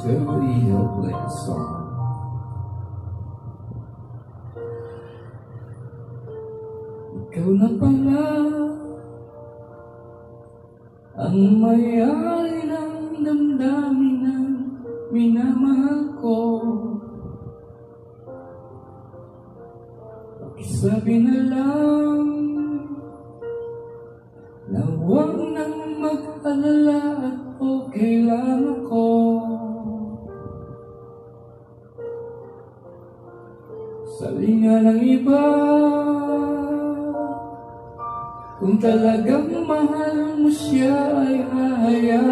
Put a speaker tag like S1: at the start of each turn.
S1: Totally helpless song. Ikaw na pala ang may-ari ng damdamin na minamahal ko. Pakisabi na lang na huwag nang mag-alala at okay lang ako. Salinga ng iba, kung talagang mahal mo siya ay hahayaan